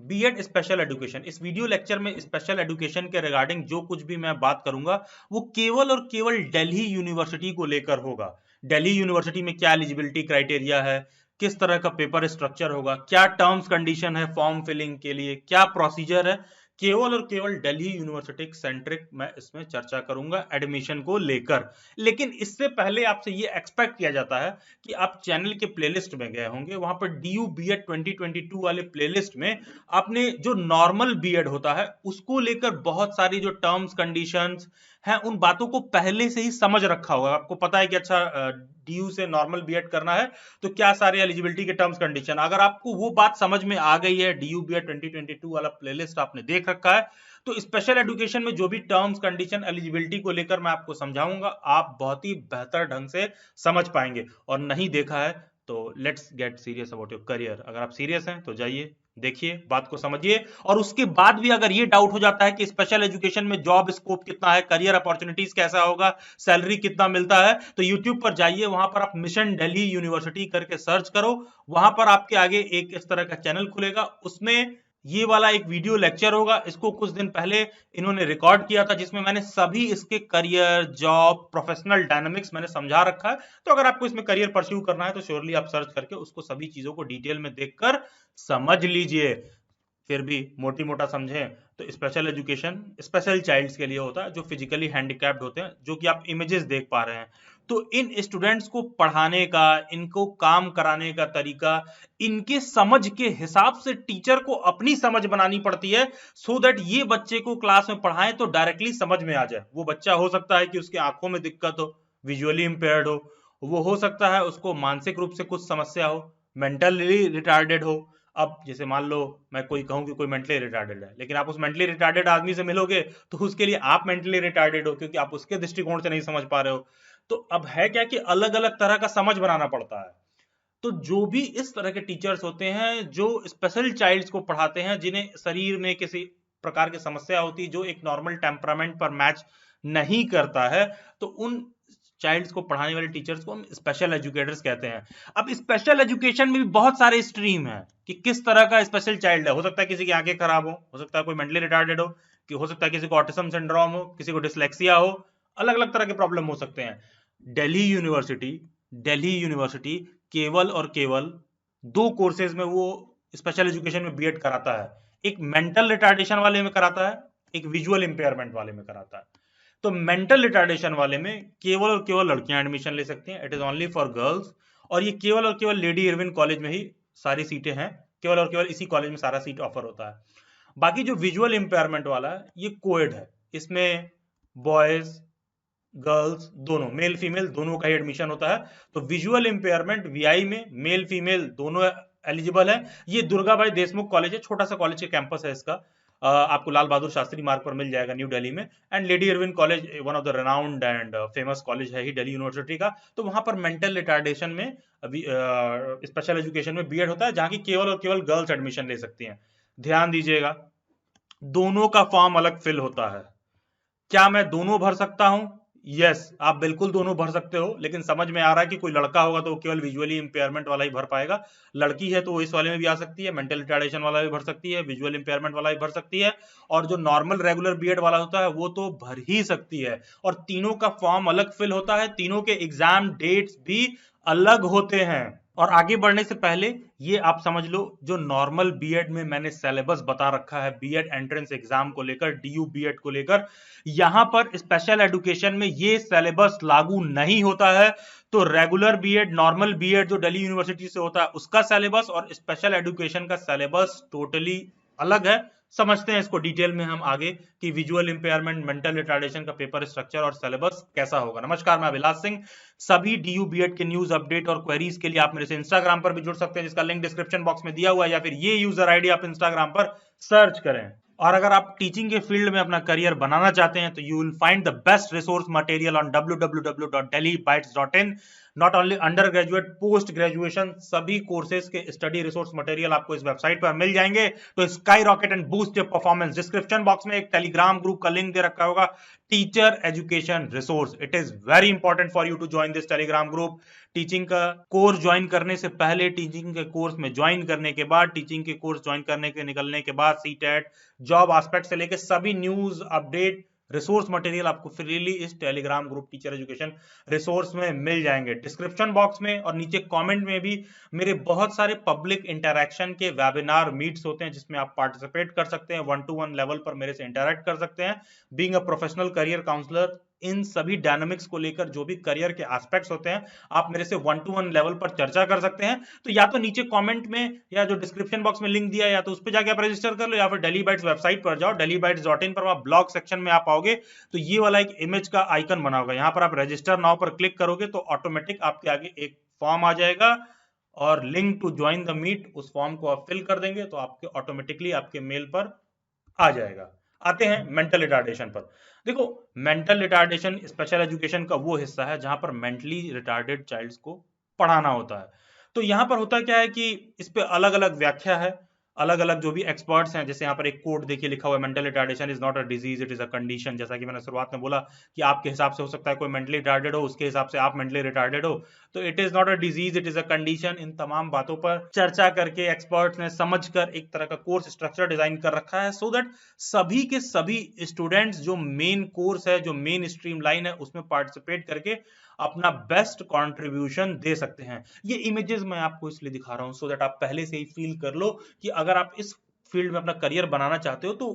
BEd special education, इस video lecture में special education के रिगार्डिंग जो कुछ भी मैं बात करूंगा वो केवल और केवल दिल्ली यूनिवर्सिटी को लेकर होगा। दिल्ली यूनिवर्सिटी में क्या एलिजिबिलिटी क्राइटेरिया है, किस तरह का पेपर स्ट्रक्चर होगा, क्या टर्म्स कंडीशन है फॉर्म फिलिंग के लिए, क्या प्रोसीजर है, केवल और केवल दिल्ली यूनिवर्सिटी सेंट्रिक मैं इसमें चर्चा करूंगा एडमिशन को लेकर। लेकिन इससे पहले आपसे ये एक्सपेक्ट किया जाता है कि आप चैनल के प्लेलिस्ट में गए होंगे, वहां पर डीयू बीएड 2022 वाले प्लेलिस्ट में आपने जो नॉर्मल बीएड होता है उसको लेकर बहुत सारी जो टर्म्स कंडीशंस हैं उन बातों को पहले से ही समझ रखा होगा। आपको पता है कि अच्छा डीयू से नॉर्मल बीएड करना है तो क्या सारे एलिजिबिलिटी के टर्म्स कंडीशन, अगर आपको वो बात समझ में आ गई है, डीयू बीएड 2022 वाला प्लेलिस्ट आपने देख रखा है, तो स्पेशल एजुकेशन में जो भी टर्म्स कंडीशन एलिजिबिलिटी को लेकर मैं आपको समझाऊंगा आप बहुत ही बेहतर ढंग से समझ पाएंगे। और नहीं देखा है तो let's get serious about your career. अगर आप सीरियस हैं तो जाइए देखिए, बात को समझिए, और उसके बाद भी अगर ये डाउट हो जाता है कि स्पेशल एजुकेशन में जॉब स्कोप कितना है, करियर अपॉर्चुनिटीज कैसा होगा, सैलरी कितना मिलता है, तो यूट्यूब पर जाइए, वहां पर आप मिशन दिल्ली यूनिवर्सिटी करके सर्च करो, वहां पर आपके आगे एक इस तरह का चैनल खुलेगा, उसमें ये वाला एक वीडियो लेक्चर होगा। इसको कुछ दिन पहले इन्होंने रिकॉर्ड किया था जिसमें मैंने सभी इसके करियर, जॉब, प्रोफेशनल डायनामिक्स मैंने समझा रखा है। तो अगर आपको इसमें करियर परस्यू करना है तो श्योरली आप सर्च करके उसको सभी चीजों को डिटेल में देखकर समझ लीजिए। फिर भी मोटी मोटा समझें तो स्पेशल एजुकेशन स्पेशल चाइल्ड्स के लिए होता है जो फिजिकली हैंडिकैप्ड होते हैं, जो कि आप इमेजेस देख पा रहे हैं। तो इन स्टूडेंट्स को पढ़ाने का, इनको काम कराने का तरीका इनके समझ के हिसाब से टीचर को अपनी समझ बनानी पड़ती है, सो दैट ये बच्चे को क्लास में पढ़ाएं तो डायरेक्टली समझ में आ जाए। वो बच्चा हो सकता है कि उसके आंखों में दिक्कत हो, विजुअली इंपेयर्ड वो हो सकता है उसको मानसिक रूप से कुछ समस्या हो, मेंटली रिटार्डेड हो। अब जैसे मान लो मैं कोई कहूं कि कोई मेंटली रिटार्डेड है, लेकिन आप उस मेंटली रिटार्डेड आदमी से मिलोगे तो उसके लिए आप मेंटली रिटार्डेड हो, क्योंकि आप उसके दृष्टिकोण से नहीं समझ पा रहे हो। तो अब है क्या कि अलग अलग तरह का समझ बनाना पड़ता है। तो जो भी इस तरह के टीचर्स होते हैं जो स्पेशल चाइल्ड्स को पढ़ाते हैं, जिन्हें शरीर में किसी प्रकार की समस्या होती है जो एक नॉर्मल टेम्परामेंट पर मैच नहीं करता है, तो उन चाइल्ड्स को पढ़ाने वाले टीचर्स को हम स्पेशल एजुकेटर्स कहते हैं। अब स्पेशल एजुकेशन में भी बहुत सारे स्ट्रीम है कि किस तरह का स्पेशल चाइल्ड है। हो सकता है किसी की आंखें खराब हो सकता है कोई मेंटली रिटार्डेड हो सकता है किसी को ऑटिज्म सिंड्रोम हो, किसी को डिसलेक्सिया हो, अलग अलग तरह के प्रॉब्लम हो सकते हैं। दिल्ली यूनिवर्सिटी दिल्ली यूनिवर्सिटी केवल और केवल दो कोर्सेज में वो स्पेशल एजुकेशन में बीएड कराता है, एक मेंटल रिटार्डेशन वाले में कराता है, एक विजुअल इंपेयरमेंट वाले में कराता है। तो मेंटल रिटार्डेशन वाले में केवल और केवल लड़कियां एडमिशन ले सकती हैं, it is only for girls, और ये केवल और केवल लेडी इरविन कॉलेज में ही सारी सीटें हैं, केवल और केवल इसी कॉलेज में सारा सीट ऑफर होता है। बाकी जो विजुअल इंपेयरमेंट वाला है ये कोएड है, इसमें बॉयज गर्ल्स दोनों, मेल फीमेल दोनों का ही एडमिशन होता है। तो विजुअल इंपेयरमेंट वीआई में मेल फीमेल दोनों एलिजिबल है। ये दुर्गा भाई देशमुख कॉलेज है, छोटा सा कॉलेज के कैंपस है इसका, आपको लाल बहादुर शास्त्री मार्ग पर मिल जाएगा न्यू दिल्ली में। And Lady Irwin college one of the renowned and famous college है ही दिल्ली यूनिवर्सिटी का। तो वहां पर मेंटल रिटार्डेशन में स्पेशल एजुकेशन में बीएड होता है, जहां की केवल और केवल गर्ल्स एडमिशन ले सकती हैं। ध्यान दीजिएगा, दोनों का फॉर्म अलग फिल होता है। क्या मैं दोनों भर सकता हूं? यस, आप बिल्कुल दोनों भर सकते हो, लेकिन समझ में आ रहा है कि कोई लड़का होगा तो वो केवल विजुअली इंपेयरमेंट वाला ही भर पाएगा, लड़की है तो वो इस वाले में भी आ सकती है, मेंटल रिटार्डेशन वाला भी भर सकती है, विजुअल इंपेयरमेंट वाला भी भर सकती है, और जो नॉर्मल रेगुलर बीएड वाला होता है वो तो भर ही सकती है। और तीनों का फॉर्म अलग फिल होता है, तीनों के एग्जाम डेट्स भी अलग होते हैं। और आगे बढ़ने से पहले ये आप समझ लो, जो नॉर्मल बीएड में मैंने सिलेबस बता रखा है बीएड एंट्रेंस एग्जाम को लेकर, डीयू बीएड को लेकर, यहां पर स्पेशल एजुकेशन में ये सिलेबस लागू नहीं होता है। तो रेगुलर बीएड, नॉर्मल बीएड जो दिल्ली यूनिवर्सिटी से होता है उसका सिलेबस और स्पेशल एजुकेशन का सिलेबस टोटली अलग है। समझते हैं इसको डिटेल में हम आगे कि विजुअल इंपेयरमेंट, मेंटल रिटार्डेशन का पेपर स्ट्रक्चर और सिलेबस कैसा होगा। नमस्कार, मैं अभिलाष सिंह। सभी डीयू बीएड के न्यूज अपडेट और क्वेरीज के लिए आप मेरे से इंस्टाग्राम पर भी जुड़ सकते हैं, जिसका लिंक डिस्क्रिप्शन बॉक्स में दिया हुआ है, या फिर ये यूजर आईडी आप इंस्टाग्राम पर सर्च करें। और अगर आप टीचिंग के फील्ड में अपना करियर बनाना चाहते हैं तो you will find the best resource material on www.delhibytes.in। Not only undergraduate, post graduation सभी कोर्सेज के स्टडी रिसोर्स मटेरियल आपको इस वेबसाइट पर मिल जाएंगे। तो skyrocket and boost your performance. Description box में एक टेलीग्राम ग्रुप का लिंक दे रखा होगा, teacher education resource. It is very important for you to join this Telegram group. Teaching का कोर्स ज्वाइन करने से पहले, टीचिंग के कोर्स में ज्वाइन करने के बाद, टीचिंग के कोर्स ज्वाइन करने के निकलने के बाद, सीटेट, जॉब एस्पेक्ट से लेकर सभी न्यूज अपडेट रिसोर्स मटेरियल आपको फ्रीली इस Telegram group teacher education resource में मिल जाएंगे। डिस्क्रिप्शन बॉक्स में और नीचे कमेंट में भी मेरे बहुत सारे पब्लिक इंटरैक्शन के वेबिनार मीट्स होते हैं जिसमें आप पार्टिसिपेट कर सकते हैं, 1-to-1 लेवल पर मेरे से इंटरैक्ट कर सकते हैं। Being a professional career counsellor, इन सभी डायनामिक्स को लेकर जो भी करियर के एस्पेक्ट्स होते हैं आप मेरे से 1-to-1 लेवल पर चर्चा कर सकते हैं। तो या तो नीचे कमेंट में या जो डिस्क्रिप्शन बॉक्स में लिंक दिया है या तो उस पर जाके आप रजिस्टर कर लो, या फिर डेली बाइट्स वेबसाइट पर जाओ, dellybytes.in पर आप ब्लॉग सेक्शन में आप आओगे तो ये वाला एक इमेज का आइकन बना होगा, यहाँ पर आप रजिस्टर नाउ पर क्लिक करोगे तो ऑटोमेटिक आपके आगे एक फॉर्म आ जाएगा और link to join the meet, उस फॉर्म को आप फिल कर देंगे तो आपके ऑटोमेटिकली आपके मेल पर आ जाएगा। आते हैं मेंटल रिटार्डेशन पर। देखो, मेंटल रिटार्डेशन स्पेशल एजुकेशन का वो हिस्सा है जहां पर मेंटली रिटार्डेड चाइल्ड्स को पढ़ाना होता है। तो यहां पर होता क्या है कि इस पे अलग अलग व्याख्या है, अलग अलग जो भी एक्सपर्ट्स हैं, जैसे यहाँ पर एक कोड देखिए लिखा हुआ है, mental retardation is not a disease, it is a condition. जैसा कि मैंने शुरुआत में बोला कि आपके हिसाब से हो सकता है कोई मेंटली रिटार्डेड हो, उसके हिसाब से आप मेंटली रिटार्डेड हो, तो it is not a disease, it is a condition. इन तमाम बातों पर चर्चा करके एक्सपर्ट्स ने समझकर एक तरह का कोर्स स्ट्रक्चर डिजाइन कर रखा है सो दैट सभी के सभी स्टूडेंट्स जो मेन कोर्स है, जो मेन स्ट्रीम लाइन है, उसमें पार्टिसिपेट करके अपना बेस्ट कंट्रीब्यूशन दे सकते हैं। ये इमेजेस मैं आपको इसलिए दिखा रहा हूं सो दैट आप पहले से ही फील कर लो कि अगर आप इस फील्ड में अपना करियर बनाना चाहते हो तो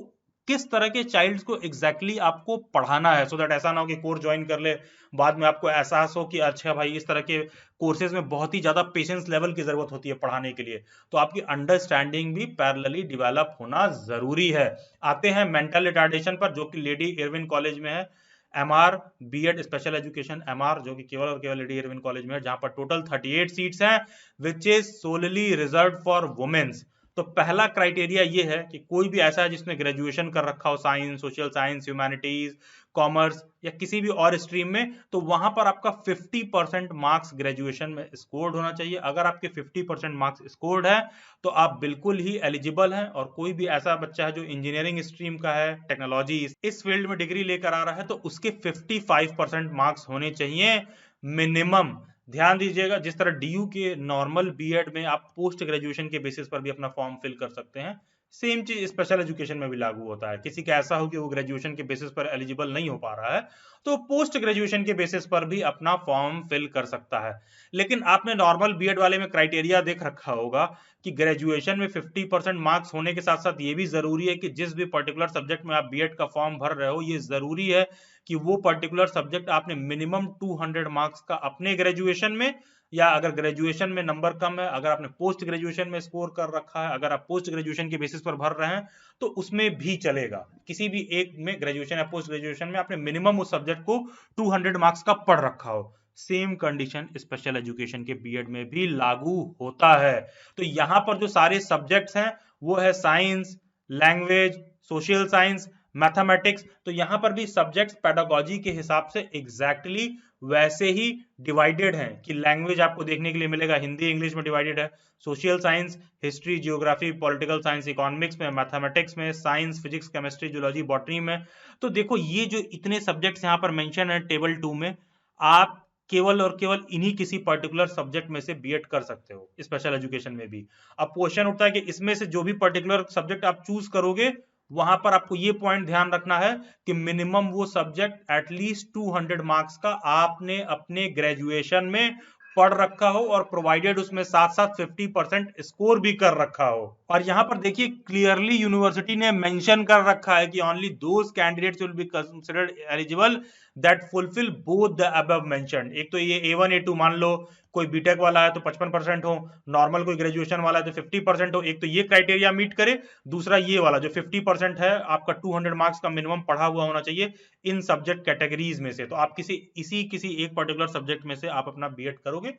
किस तरह के चाइल्ड्स को एग्जैक्टली आपको पढ़ाना है, सो दैट ऐसा ना हो कि कोर्स ज्वाइन कर ले बाद में आपको एहसास हो कि अच्छा भाई इस तरह के कोर्सेज में बहुत ही ज्यादा पेशेंस लेवल की जरूरत होती है पढ़ाने के लिए, तो आपकी अंडरस्टैंडिंग भी पैरेलली डेवलप होना जरूरी है। आते हैं मेंटल रिटार्डेशन पर, जो कि लेडी इरविन कॉलेज में है, MR BEd special education MR, जो कि केवल और केवल लेडी इरविन कॉलेज में है, जहां पर टोटल 38 सीट्स हैं which is solely reserve for womens. तो पहला क्राइटेरिया ये है कि कोई भी ऐसा है जिसने ग्रेजुएशन कर रखा हो science, social science, humanities, commerce या किसी भी और स्ट्रीम में, तो वहां पर आपका 50% मार्क्स ग्रेजुएशन में स्कोर्ड होना चाहिए। अगर आपके 50% मार्क्स स्कोर्ड है तो आप बिल्कुल ही एलिजिबल हैं। और कोई भी ऐसा बच्चा है जो इंजीनियरिंग स्ट्रीम का है, टेक्नोलॉजी इस फील्ड में डिग्री लेकर आ रहा है, तो उसके 55% मार्क्स होने चाहिए मिनिमम। ध्यान दीजिएगा, जिस तरह डीयू के नॉर्मल बीएड में आप पोस्ट ग्रेजुएशन के बेसिस पर भी अपना फॉर्म फिल कर सकते हैं, सेम चीज स्पेशल एजुकेशन में भी लागू होता है। किसी का ऐसा हो कि वो ग्रेजुएशन के बेसिस पर एलिजिबल नहीं हो पा रहा है तो पोस्ट ग्रेजुएशन के बेसिस पर भी अपना फॉर्म फिल कर सकता है। लेकिन आपने नॉर्मल बीएड वाले में क्राइटेरिया देख रखा होगा कि ग्रेजुएशन में 50% मार्क्स होने के साथ साथ ये भी जरूरी है कि जिस भी पर्टिकुलर सब्जेक्ट में आप बीएड का फॉर्म भर रहे हो, ये जरूरी है कि वो पर्टिकुलर सब्जेक्ट आपने मिनिमम 200 मार्क्स का अपने ग्रेजुएशन में, या अगर ग्रेजुएशन में नंबर कम है, अगर आपने पोस्ट ग्रेजुएशन में स्कोर कर रखा है, अगर आप पोस्ट ग्रेजुएशन के बेसिस पर भर रहे हैं तो उसमें भी चलेगा। किसी भी एक में ग्रेजुएशन या पोस्ट ग्रेजुएशन में आपने मिनिमम उस सब्जेक्ट को 200 मार्क्स का पढ़ रखा हो। सेम कंडीशन स्पेशल एजुकेशन के बीएड में भी लागू होता है। तो यहां पर जो सारे सब्जेक्ट्स हैं वो है science, language, social science, mathematics. तो यहां पर भी सब्जेक्ट्स पेडागोजी के हिसाब से एग्जैक्टली वैसे ही डिवाइडेड हैं कि लैंग्वेज आपको देखने के लिए मिलेगा हिंदी इंग्लिश में डिवाइडेड है, social science history geography political science economics में, मैथमेटिक्स में, science physics chemistry zoology botany में। तो देखो ये जो इतने सब्जेक्ट्स यहाँ पर मेंशन है टेबल 2 में, आप केवल और केवल इन्हीं किसी पर्टिकुलर सब्जेक्ट में से बीएड कर सकते हो स्पेशल एजुकेशन में भी। अब क्वेश्चन उठता है कि इसमें से जो भी पर्टिकुलर सब्जेक्ट आप चूज करोगे वहां पर आपको ये पॉइंट ध्यान रखना है कि मिनिमम वो सब्जेक्ट एटलीस्ट 200 मार्क्स का आपने अपने ग्रेजुएशन में पढ़ रखा हो और प्रोवाइडेड उसमें साथ साथ 50% स्कोर भी कर रखा हो। और यहां पर देखिए क्लियरली यूनिवर्सिटी ने मेंशन कर रखा है कि only those candidates will be considered eligible that fulfil both the above mentioned. एक तो ये A1 A2, मान लो कोई बीटेक वाला है तो 55% हो, नॉर्मल कोई ग्रेजुएशन वाला है तो 50% हो, एक तो ये क्राइटेरिया मीट करे, दूसरा ये वाला जो 50% है आपका 200 मार्क्स का मिनिमम पढ़ा हुआ होना चाहिए इन सब्जेक्ट कैटेगरीज में से। तो आप किसी एक पर्टिकुलर सब्जेक्ट में से आप अपना बीएड करोगे।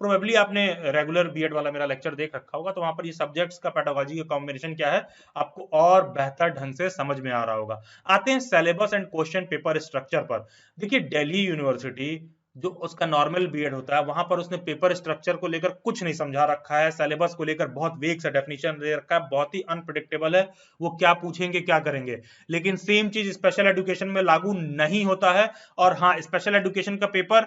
प्रोबेबली आपने रेगुलर बीएड वाला मेरा लेक्चर देख रखा होगा, तो वहां पर ये सब्जेक्ट्स का पेडागोजी का कॉम्बिनेशन क्या है आपको और बेहतर ढंग से समझ में आ रहा होगा। आते हैं syllabus and question paper structure पर। देखिए दिल्ली यूनिवर्सिटी जो उसका नॉर्मल बीएड होता है वहां पर उसने पेपर स्ट्रक्चर को लेकर कुछ नहीं समझा रखा है, सिलेबस को लेकर बहुत वेग सा डेफिनेशन दे रखा है, बहुत ही अनप्रेडिक्टेबल है वो क्या पूछेंगे क्या करेंगे। लेकिन सेम चीज स्पेशल एजुकेशन में लागू नहीं होता है। और हाँ, स्पेशल एजुकेशन का पेपर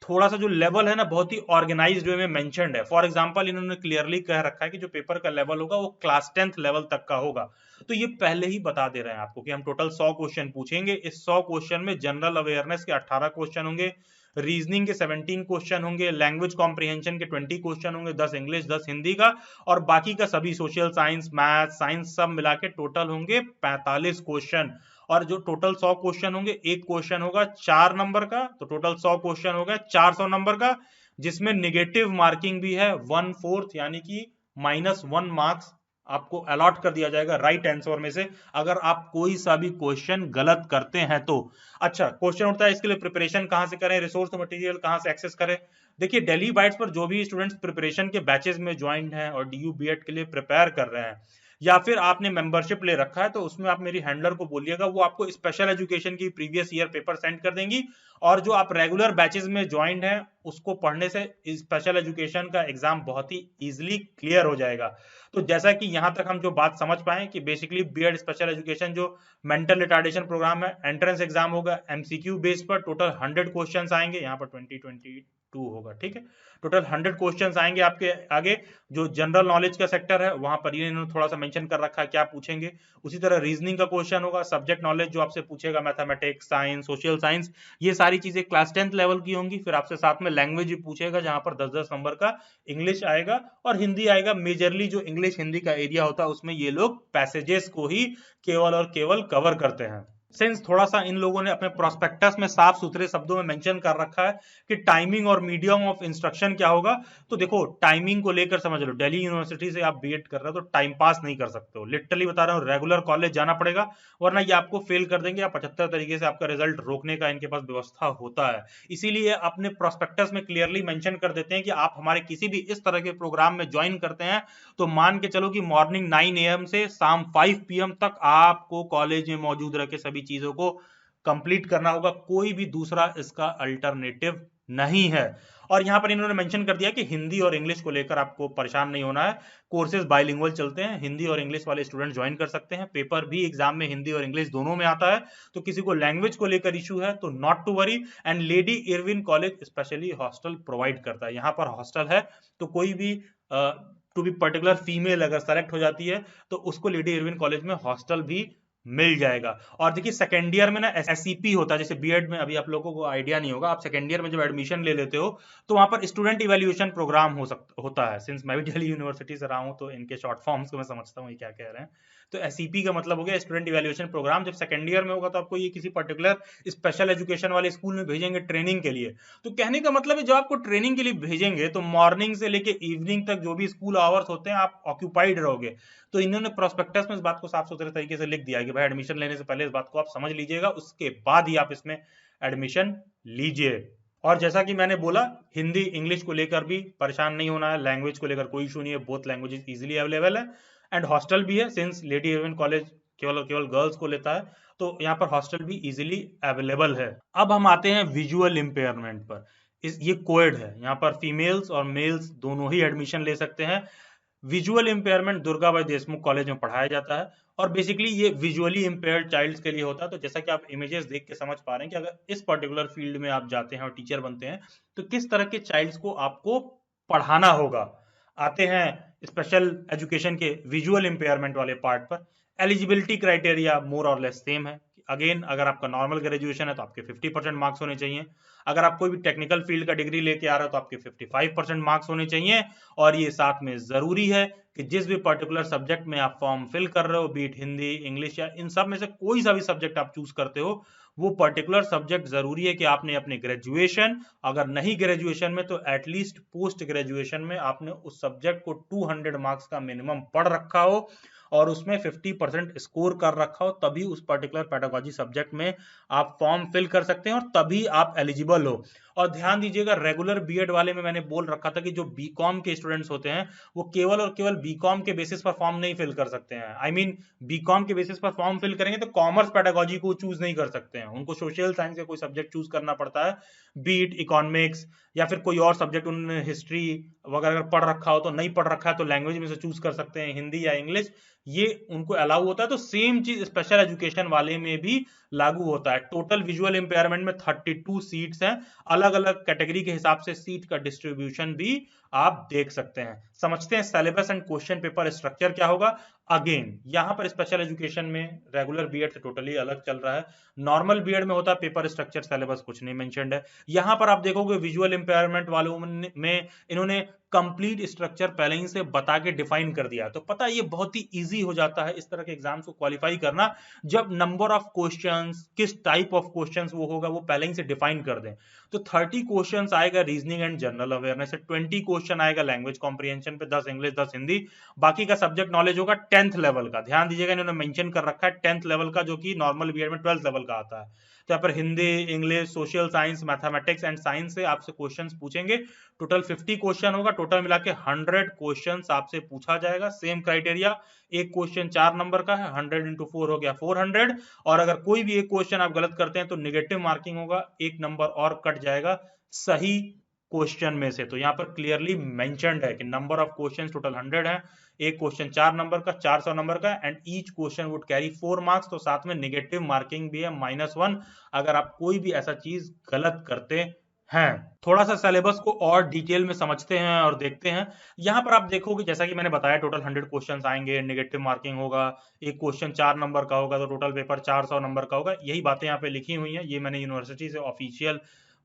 थोड़ा सा जो लेवल है ना बहुत ही ऑर्गेनाइज्ड वे में मेंशन्ड है। फॉर एग्जांपल इन्होंने क्लियरली कह रखा है कि जो पेपर का लेवल होगा वो क्लास 10th लेवल तक का होगा। तो ये पहले ही बता दे रहे हैं आपको कि हम टोटल 100 क्वेश्चन पूछेंगे। इस 100 क्वेश्चन में जनरल अवेयरनेस के 18 क्वेश्चन होंगे, रीजनिंग के 17 क्वेश्चन होंगे, लैंग्वेज कॉम्प्रिहेंशन के 20 क्वेश्चन होंगे, 10 इंग्लिश 10 हिंदी का, और बाकी का सभी सोशल साइंस मैथ साइंस सब मिला के टोटल होंगे 45 क्वेश्चन। और जो टोटल 100 क्वेश्चन होंगे, एक क्वेश्चन होगा 4 नंबर का, तो टोटल 100 क्वेश्चन हो गए 400 नंबर का, जिसमें निगेटिव मार्किंग भी है 1/4 यानी कि -1 मार्क्स आपको अलॉट कर दिया जाएगा राइट आंसर में से, अगर आप कोई सा भी क्वेश्चन गलत करते हैं तो। अच्छा, क्वेश्चन उठता है इसके लिए प्रिपरेशन कहां से करें, रिसोर्स मटेरियल कहां से एक्सेस करें। देखिए, दिल्ली बाइट्स पर जो भी स्टूडेंट्स प्रिपरेशन के बैचेस में ज्वाइंट हैं और डीयू बीएड के लिए प्रिपेयर कर रहे हैं, या फिर आपने मेंबरशिप ले रखा है, तो उसमें आप मेरी हैंडलर को बोलिएगा, वो आपको स्पेशल एजुकेशन की प्रीवियस ईयर पेपर सेंड कर देंगी। और जो आप रेगुलर बैचेस में ज्वाइंट हैं, उसको पढ़ने से स्पेशल एजुकेशन का एग्जाम बहुत ही इजीली क्लियर हो जाएगा। तो जैसा कि यहां तक हम जो बात समझ पाए कि बेसिकली बीएड स्पेशल एजुकेशन जो मेंटल रिटार्डेशन प्रोग्राम है, एंट्रेंस एग्जाम होगा एमसीक्यू बेस पर, टोटल 100 क्वेश्चंस आएंगे, यहाँ पर 2022 होगा, ठीक है। टोटल 100 क्वेश्चंस आएंगे आपके आगे। जो जनरल नॉलेज का सेक्टर है वहां पर इन्होंने थोड़ा सा मेंशन कर रखा है क्या पूछेंगे। उसी तरह रीजनिंग का क्वेश्चन होगा, सब्जेक्ट नॉलेज जो आपसे पूछेगा मैथमेटिक्स साइंस सोशल साइंस, ये सारी चीजें क्लास 10th लेवल की होंगी। फिर आपसे साथ में लैंग्वेज भी पूछेगा, जहां पर 10-10 नंबर का इंग्लिश आएगा और हिंदी आएगा। मेजरली जो इंग्लिश हिंदी का एरिया होता है उसमें ये लोग पैसेजेस को ही केवल और केवल कवर करते हैं। सिंस थोड़ा सा इन लोगों ने अपने प्रोस्पेक्टस में साफ सुथरे शब्दों में मेंशन कर रखा है कि टाइमिंग और मीडियम ऑफ इंस्ट्रक्शन क्या होगा, तो देखो टाइमिंग को लेकर समझ लो, दिल्ली यूनिवर्सिटी से आप बीएड कर रहे हो तो टाइम पास नहीं कर सकते हो, लिटरली बता रहा हूँ, रेगुलर कॉलेज जाना पड़ेगा, वरना ये आपको फेल कर देंगे या 75 तरीके से आपका रिजल्ट रोकने का इनके पास व्यवस्था होता है। इसीलिए अपने प्रोस्पेक्टस में क्लियरली मेंशन कर देते हैं कि आप हमारे किसी भी इस तरह के प्रोग्राम में ज्वाइन करते हैं तो मान के चलो कि मॉर्निंग 9 AM से शाम 5 PM तक आपको कॉलेज में मौजूद रह के सभी चीजों को कंप्लीट करना होगा, कोई भी दूसरा इसका अल्टरनेटिव नहीं है। और यहां पर इन्होंने मेंशन कर दिया कि हिंदी और इंग्लिश को लेकर आपको परेशान नहीं होना है, कोर्सेज बाइलिंगुअल चलते हैं, हिंदी और इंग्लिश वाले स्टूडेंट ज्वाइन कर सकते हैं, पेपर भी एग्जाम में हिंदी और इंग्लिश दोनों में आता है। तो किसी को लैंग्वेज को लेकर इशू है तो not to worry, and Lady Irwin College specially hostel provide करता है। यहाँ पर हॉस्टल है, तो कोई भी टू बी पर्टिकुलर फीमेल अगर सेलेक्ट हो जाती है तो उसको लेडी इरविन कॉलेज में हॉस्टल भी मिल जाएगा। और देखिए सेकेंड ईयर में ना एससीपी होता है, जैसे बीएड में अभी आप लोगों को आइडिया नहीं होगा, आप सेकेंड ईयर में जब एडमिशन ले लेते हो तो वहां पर स्टूडेंट इवैल्यूएशन प्रोग्राम होता है। सिंस मैं भी दिल्ली यूनिवर्सिटी से रहा हूं तो इनके शॉर्ट फॉर्म्स को मैं समझता हूँ ये क्या कह रहे हैं। तो एससीपी का मतलब हो गया स्टूडेंट इवैल्यूएशन प्रोग्राम। जब सेकेंड ईयर में होगा तो आपको ये किसी पर्टिकुलर स्पेशल एजुकेशन वाले स्कूल में भेजेंगे ट्रेनिंग के लिए। तो कहने का मतलब है जब आपको ट्रेनिंग के लिए भेजेंगे तो मॉर्निंग से लेके इवनिंग तक जो भी स्कूल आवर्स होते हैं आप ऑक्यूपाइड रहोगे। तो इन्होंने प्रोस्पेक्टस में इस बात को साफ सुथरे तरीके से लिख दिया कि भाई एडमिशन लेने से पहले इस बात को आप समझ लीजिएगा, उसके बाद ही आप इसमें एडमिशन लीजिए। और जैसा कि मैंने बोला, हिंदी इंग्लिश को लेकर भी परेशान नहीं होना है, लैंग्वेज को लेकर कोई इशू नहीं है, बोथ लैंग्वेजेस इजीली अवेलेबल है। एंड हॉस्टल भी है, सिंस लेडी इरविन कॉलेज केवल और केवल गर्ल्स को लेता है तो यहाँ पर हॉस्टल भी इजीली अवेलेबल है। अब हम आते हैं विजुअल इंपेयरमेंट पर। ये कोएड है, यहाँ पर फीमेल्स और मेल्स दोनों ही एडमिशन ले सकते हैं। Visual impairment Durgabai Deshmukh college में पढ़ाया जाता है और बेसिकली ये विजुअली इंपेयर्ड चाइल्ड्स के लिए होता है। तो जैसा कि आप इमेजेस देख के समझ पा रहे हैं कि अगर इस पर्टिकुलर फील्ड में आप जाते हैं और टीचर बनते हैं तो किस तरह के चाइल्ड्स को आपको पढ़ाना होगा। आते हैं स्पेशल एजुकेशन के विजुअल इंपेयरमेंट वाले पार्ट पर। एलिजिबिलिटी क्राइटेरिया मोर और लेस सेम है। अगेन, अगर आपका नॉर्मल ग्रेजुएशन है तो आपके 50% मार्क्स होने चाहिए। अगर आप कोई भी टेक्निकल फील्ड का डिग्री लेके आ रहे हो तो आपके 55% मार्क्स होने चाहिए। और ये साथ में जरूरी है कि जिस भी पर्टिकुलर सब्जेक्ट में आप फॉर्म फिल कर रहे हो, बीट हिंदी इंग्लिश या इन सब में से कोई सा भी सब्जेक्ट आप चूज करते हो, वो पर्टिकुलर सब्जेक्ट जरूरी है कि आपने अपने ग्रेजुएशन, अगर नहीं ग्रेजुएशन में तो एटलीस्ट पोस्ट ग्रेजुएशन में आपने उस सब्जेक्ट को 200 मार्क्स का मिनिमम पढ़ रखा हो और उसमें 50% स्कोर कर रखा हो, तभी उस पर्टिकुलर पेडागोजी सब्जेक्ट में आप फॉर्म फिल कर सकते हैं और तभी आप एलिजिबल हो। और ध्यान दीजिएगा, रेगुलर बीएड वाले में मैंने बोल रखा था कि जो बीकॉम के स्टूडेंट्स होते हैं वो केवल और केवल बीकॉम के बेसिस पर फॉर्म नहीं फिल कर सकते हैं। आई मीन बीकॉम के बेसिस पर फॉर्म फिल करेंगे तो कॉमर्स पेडागोजी को चूज नहीं कर सकते हैं, उनको सोशल साइंस का कोई सब्जेक्ट चूज करना पड़ता है, बीट इकोनॉमिक्स या फिर कोई और सब्जेक्ट, उन्होंने हिस्ट्री अगर पढ़ रखा हो तो, नहीं पढ़ रखा है तो लैंग्वेज में से चूज कर सकते हैं, हिंदी या इंग्लिश, ये उनको अलाउ होता है। तो सेम चीज स्पेशल एजुकेशन वाले में भी लागू होता है। टोटल विजुअल इंपेयरमेंट में 32 सीट्स हैं। अलग अलग कैटेगरी के हिसाब से सीट का डिस्ट्रीब्यूशन भी आप देख सकते हैं। समझते हैं syllabus and question paper structure क्या होगा। अगेन यहाँ पर स्पेशल एजुकेशन में रेगुलर बीएड से टोटली अलग चल रहा है। नॉर्मल बीएड में होता है पेपर स्ट्रक्चर, सिलेबस कुछ नहीं मेंशन्ड है। यहाँ पर आप देखोगे विजुअल इंपेयरमेंट वालों में इन्होंने कंप्लीट स्ट्रक्चर पहले ही से बता के डिफाइन कर दिया। तो पता है ये बहुत ही इजी हो जाता है इस तरह के एग्जाम्स को क्वालिफाई करना, जब नंबर ऑफ क्वेश्चंस, किस टाइप ऑफ क्वेश्चंस वो होगा वो पहले ही से डिफाइन कर दें। तो 30 क्वेश्चंस आएगा रीजनिंग एंड जनरल अवेयरनेस से, 20 क्वेश्चन आएगा लैंग्वेज कॉम्प्रिहेंशन पे, 10 इंग्लिश 10 हिंदी, बाकी का सब्जेक्ट नॉलेज होगा 10th लेवल का। ध्यान दीजिएगा इन्होंने मेंशन कर रखा है 10th लेवल का, जो कि नॉर्मल बीएड में 12th लेवल का आता है। तो यहाँ पर Hindi, English, social science, mathematics and science से आपसे क्वेश्चंस पूछेंगे। टोटल 50 क्वेश्चन होगा, टोटल मिला के 100 क्वेश्चंस आपसे पूछा जाएगा। सेम क्राइटेरिया, एक क्वेश्चन 4 नंबर का है, 100 इंटू 4 हो गया 400, और अगर कोई भी एक क्वेश्चन आप गलत करते हैं तो निगेटिव मार्किंग होगा, एक नंबर और कट जाएगा सही क्वेश्चन में से। तो यहाँ पर क्लियरली मेंशन्ड है कि नंबर ऑफ क्वेश्चन टोटल 100 है, एक क्वेश्चन 4 नंबर का, 400 नंबर का, and each question would carry 4 marks. तो साथ में नेगेटिव मार्किंग भी है -1 अगर आप कोई भी ऐसा चीज गलत करते हैं। थोड़ा सा सिलेबस को और डिटेल में समझते हैं और देखते हैं। यहाँ पर आप देखोगे जैसा कि मैंने बताया टोटल 100 क्वेश्चंस आएंगे, नेगेटिव मार्किंग होगा, एक क्वेश्चन 4 नंबर का होगा, तो टोटल पेपर 400 नंबर का होगा। यही बातें यहाँ पे लिखी हुई हैं, ये मैंने यूनिवर्सिटी से ऑफिशियल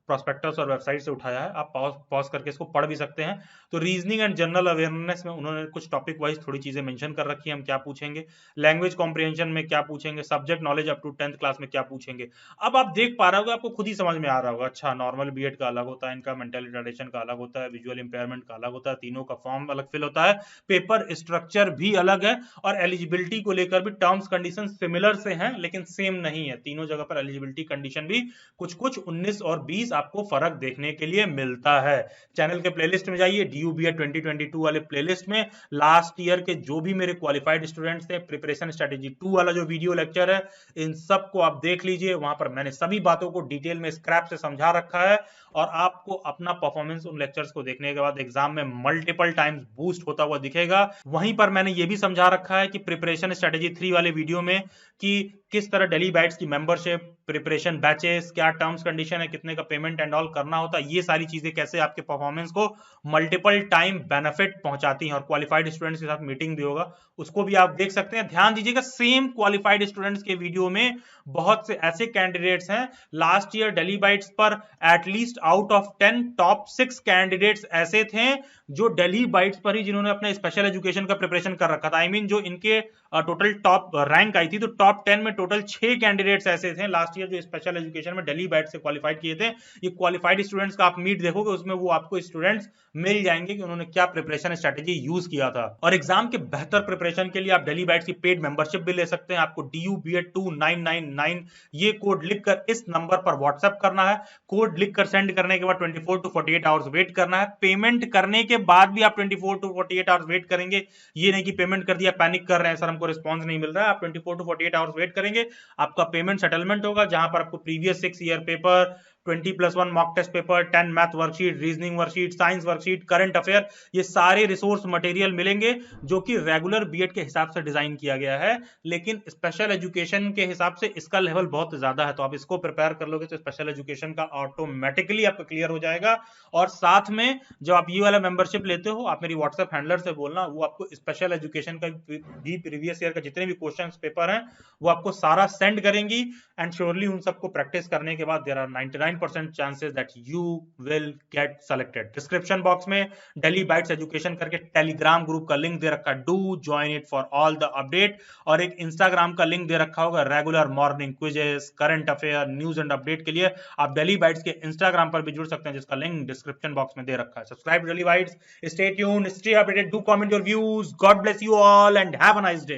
प्रोस्पेक्टस और वेबसाइट से उठाया है, आप पॉज करके इसको पढ़ भी सकते हैं। तो रीजनिंग एंड जनरल अवेयरनेस में उन्होंने कुछ टॉपिक वाइज थोड़ी चीजें मेंशन कर रखी है, हम क्या पूछेंगे, लैंग्वेज कॉम्प्रिहेंशन में क्या पूछेंगे, subject knowledge up to 10th class में क्या पूछेंगे। अब आप देख पा रहे होगे, आपको खुद ही समझ में आ रहा होगा, अच्छा नॉर्मल बीएड का अलग होता है, इनका मेंटल रिटार्डेशन का अलग होता है, विजुअल इंपेयरमेंट का अलग होता है, तीनों का फॉर्म अलग फिल होता है, पेपर स्ट्रक्चर भी अलग है, और एलिजिबिलिटी को लेकर भी टर्म्स कंडीशन सिमिलर से हैं लेकिन सेम नहीं है। तीनों जगह पर एलिजिबिलिटी कंडीशन भी कुछ कुछ 19 और 20 आपको फर्क देखने के लिए मिलता है। चैनल के प्लेलिस्ट में जाइए, DUBED 2022 वाले प्लेलिस्ट में लास्ट ईयर के जो भी मेरे क्वालिफाइड स्टूडेंट्स थे, प्रिपरेशन स्ट्रेटेजी 2 वाला जो वीडियो लेक्चर है, इन सब को आप देख लीजिए। वहां पर मैंने सभी बातों को डिटेल में स्क्रैप से समझा रखा है, और आपको अपना परफॉर्मेंस उन लेक्चर्स को देखने के बाद एग्जाम में मल्टीपल टाइम्स बूस्ट होता हुआ दिखेगा। वहीं पर मैंने ये भी समझा रखा है कि प्रिपरेशन स्ट्रेटेजी 3 वाले वीडियो में कि किस तरह डेली बाइट्स की मेंबरशिप, प्रिपरेशन बैचेस, क्या टर्म्स कंडीशन है, कितने का पेमेंट एंड ऑल करना होता है, ये सारी चीजें कैसे आपके परफॉर्मेंस को मल्टीपल टाइम बेनिफिट पहुंचाती हैं, और क्वालिफाइड स्टूडेंट्स के साथ मीटिंग भी होगा, उसको भी आप देख सकते हैं। ध्यान दीजिएगा, सेम क्वालिफाइड स्टूडेंट्स के वीडियो में बहुत से ऐसे कैंडिडेट्स हैं, लास्ट ईयर डेली बाइट्स पर at least out of 10 top 6 candidates ऐसे थे जो डेली बाइट्स पर ही जिन्होंने अपने स्पेशल एजुकेशन का प्रिपरेशन कर रखा था। आई मीन जो इनके टोटल टॉप रैंक आई थी, तो टॉप 10 में टोटल 6 कैंडिडेट्स ऐसे थे लास्ट ईयर जो स्पेशल एजुकेशन में डेली बाइट से क्वालिफाइड किए थे। ये क्वालिफाइड स्टूडेंट्स का आप मीट देखोगे, उसमें वो आपको स्टूडेंट्स मिल जाएंगे कि उन्होंने क्या प्रिपरेशन स्ट्रेटेजी यूज किया था। और एग्जाम के बेहतर प्रिपरेशन के लिए आप डेली बाइट्स की पेड मेंबरशिप भी ले सकते हैं। आपको DUBED 2999 ये कोड लिखकर इस नंबर पर व्हाट्सएप करना है। कोड लिखकर सेंड करने के बाद 24 to 48 आवर्स वेट करना है। पेमेंट करने के बाद भी आप 24 to 48 आवर्स वेट करेंगे। ये नहीं कि पेमेंट कर दिया पैनिक कर रहे हैं, सर हमको रिस्पॉन्स नहीं मिल रहा है। आप 24 to 48 आवर्स वेट करेंगे, आपका पेमेंट सेटलमेंट होगा, जहां पर आपको previous 6 year paper, 20+1 mock test paper, 10 math worksheet, reasoning worksheet, science worksheet, current affair, ये सारे रिसोर्स मटेरियल मिलेंगे जो कि रेगुलर बीएड के हिसाब से डिजाइन किया गया है, लेकिन स्पेशल एजुकेशन के हिसाब से इसका लेवल बहुत ज्यादा है। तो आप इसको प्रिपेयर कर लोगे तो स्पेशल एजुकेशन का ऑटोमेटिकली आपका क्लियर हो जाएगा। और साथ में जब आप ये वाला मेंबरशिप लेते हो, आप मेरी व्हाट्सएप हैंडलर से बोलना, वो आपको स्पेशल एजुकेशन का भी प्रीवियस ईयर का जितने भी क्वेश्चन पेपर हैं वो आपको सारा सेंड करेंगी, एंड श्योरली उन सबको प्रैक्टिस करने के बाद there are 99% chances that you will get selected. Description box में डेली बाइट्स एजुकेशन करके टेलीग्राम ग्रुप का लिंक दे रखा है, do join it for all the update. और एक इंस्टाग्राम का लिंक दे रखा होगा regular morning quizzes, current affair, news and update के लिए। आप डेली बाइट्स के इंस्टाग्राम पर भी जुड़ सकते हैं, जिसका लिंक डिस्क्रिप्शन बॉक्स में दे रखा है। Subscribe daily bytes, stay tuned, stay updated, do comment your views. God bless you all and have a nice day.